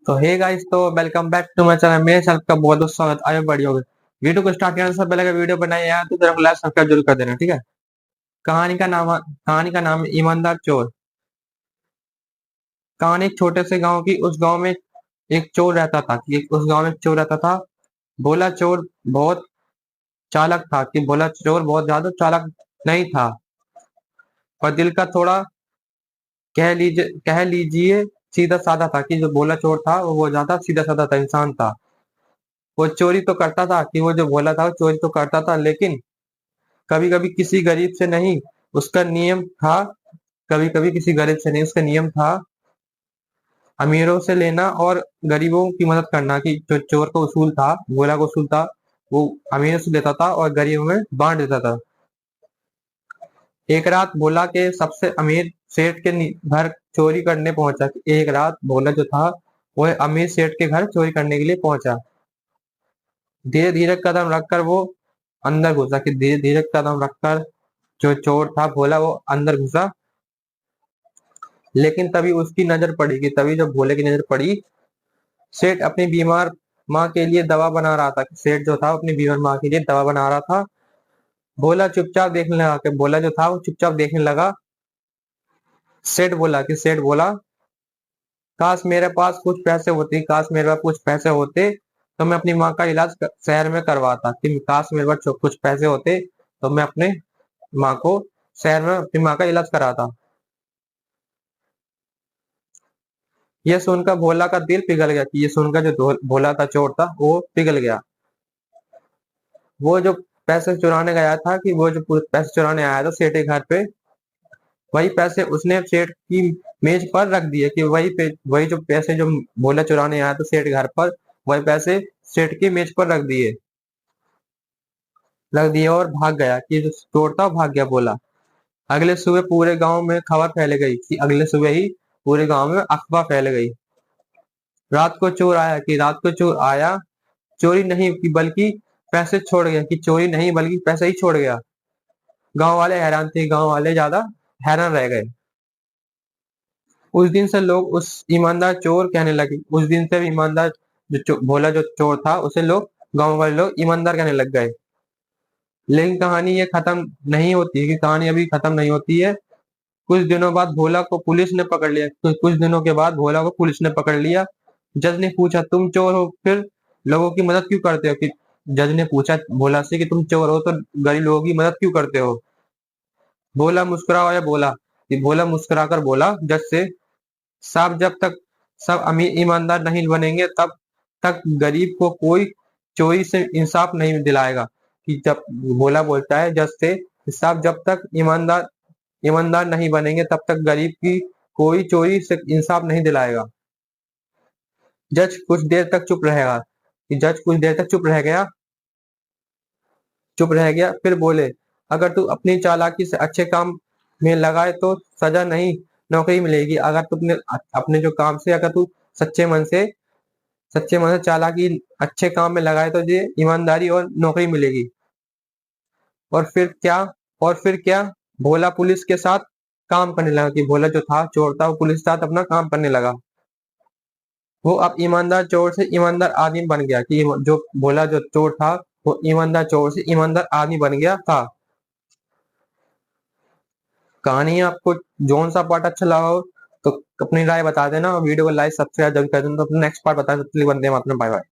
तो hey guys, तो welcome back to my channel. मेरे चैनल का बहुत बहुत स्वागत। आगे बढ़िया होगा। वीडियो को स्टार्ट करने से पहले अगर वीडियो बनाए यार तो जरा लाइक सब्सक्राइब जरूर कर देना, ठीक है। कहानी का नाम है ईमानदार चोर। कहानी एक छोटे से गांव की। उस गांव में एक चोर रहता था कि उस गांव में एक चोर रहता था। भोला चोर बहुत चालाक था कि भोला चोर बहुत ज्यादा चालाक नहीं था, पर दिल का थोड़ा कह लीजिए सीधा साधा था। कि जो भोला चोर था वो बहुत ज्यादा सीधा साधा था, इंसान था। वो चोरी तो करता था कि वो जो भोला था वो चोरी तो करता था, लेकिन कभी कभी किसी गरीब से नहीं, उसका नियम था। कभी कभी किसी गरीब से नहीं, उसका नियम था अमीरों से लेना और गरीबों की मदद करना। कि जो चोर का उसूल था, भोला का उसूल था, वो अमीरों से लेता था और गरीबों में बांट देता था। एक रात भोला के सबसे अमीर सेठ के घर चोरी करने पहुंचा। एक रात भोला जो था वह अमीर सेठ के घर चोरी करने के लिए पहुंचा। धीरे धीरे कदम रखकर वो अंदर घुसा। कि धीरे धीरे कदम रखकर जो चोर था भोला वो अंदर घुसा। लेकिन तभी उसकी नजर पड़ी कि तभी जब भोले की नजर पड़ी, सेठ अपनी बीमार माँ के लिए दवा बना रहा था। सेठ जो था अपनी बीमार माँ के लिए दवा बना रहा था। भोला चुपचाप देखने लगा। कि भोला जो था वो चुपचाप देखने लगा। सेठ बोला, काश मेरे पास कुछ पैसे होते, काश मेरे पास कुछ पैसे होते तो मैं अपनी माँ का इलाज शहर में करवाता। कि काश मेरे पास कुछ पैसे होते तो मैं अपने माँ को शहर में अपनी माँ का इलाज कराता। ये सुनकर भोला का दिल पिघल गया। कि ये सुनकर जो भोला था चोर था वो पिघल गया। वो जो पैसे चुराने गया था, कि वो जो पैसे चुराने आया था सेठ के घर पे, वही पैसे उसने सेठ की मेज पर रख दिए। कि वही जो पैसे जो भोला चुराने आया था सेठ घर पर, वही पैसे सेठ की मेज पर रख दिए और भाग गया। कि जो चोर था भाग गया भोला। अगले सुबह पूरे गांव में खबर फैल गई। कि अगले सुबह ही पूरे गांव में अफवाह फैल गई। रात को चोर आया, चोरी नहीं की बल्कि पैसे छोड़ गया। कि चोरी नहीं बल्कि पैसे ही छोड़ गया। गांव वाले हैरान थे, गांव वाले ज्यादा हैरान रह गए। उस दिन से लोग उस ईमानदार चोर कहने लगे। उस दिन से ईमानदार भोला जो चोर था उसे लोग, गांव वाले लोग ईमानदार कहने लग गए। लेकिन कहानी ये खत्म नहीं होती है। कि कहानी अभी खत्म नहीं होती है। कुछ दिनों बाद भोला को पुलिस ने पकड़ लिया। तो कुछ दिनों के बाद भोला को पुलिस ने पकड़ लिया। जज ने पूछा, तुम चोर हो फिर लोगों की मदद क्यों करते हो? कि जज ने पूछा भोला से कि तुम चोर हो तो गरीब लोगों की मदद क्यों करते हो? भोला मुस्कुरा कर बोला जज से, साहब जब तक सब अमीर ईमानदार नहीं बनेंगे तब तक गरीब को कोई चोरी से इंसाफ नहीं दिलाएगा। कि जब भोला बोलता है जज से, साहब जब तक ईमानदार ईमानदार नहीं बनेंगे तब तक गरीब की कोई चोरी से इंसाफ नहीं दिलाएगा। जज कुछ देर तक चुप रह गया, फिर बोले, अगर तू अपनी चालाकी से अच्छे काम में लगाए तो सजा नहीं, नौकरी मिलेगी। अगर तू अपने जो काम से, अगर तू सच्चे मन से सच्चे मन से चालाकी अच्छे काम में लगाए तो ये ईमानदारी और नौकरी मिलेगी। और फिर क्या और फिर क्या भोला पुलिस के साथ काम करने लगा। कि भोला जो था चोर था वो पुलिस के साथ अपना काम करने लगा। वो अब ईमानदार चोर से ईमानदार आदमी बन गया। कि जो भोला जो चोर था वो ईमानदार चोर से ईमानदार आदमी बन गया था। कहानी आपको जोन सा पार्ट अच्छा लगा हो तो अपनी राय बता देना। वीडियो को लाइक सब्सक्राइब जरूर कर देना। तो नेक्स्ट पार्ट बता सकते, वंदे मातरम, बाय बाय।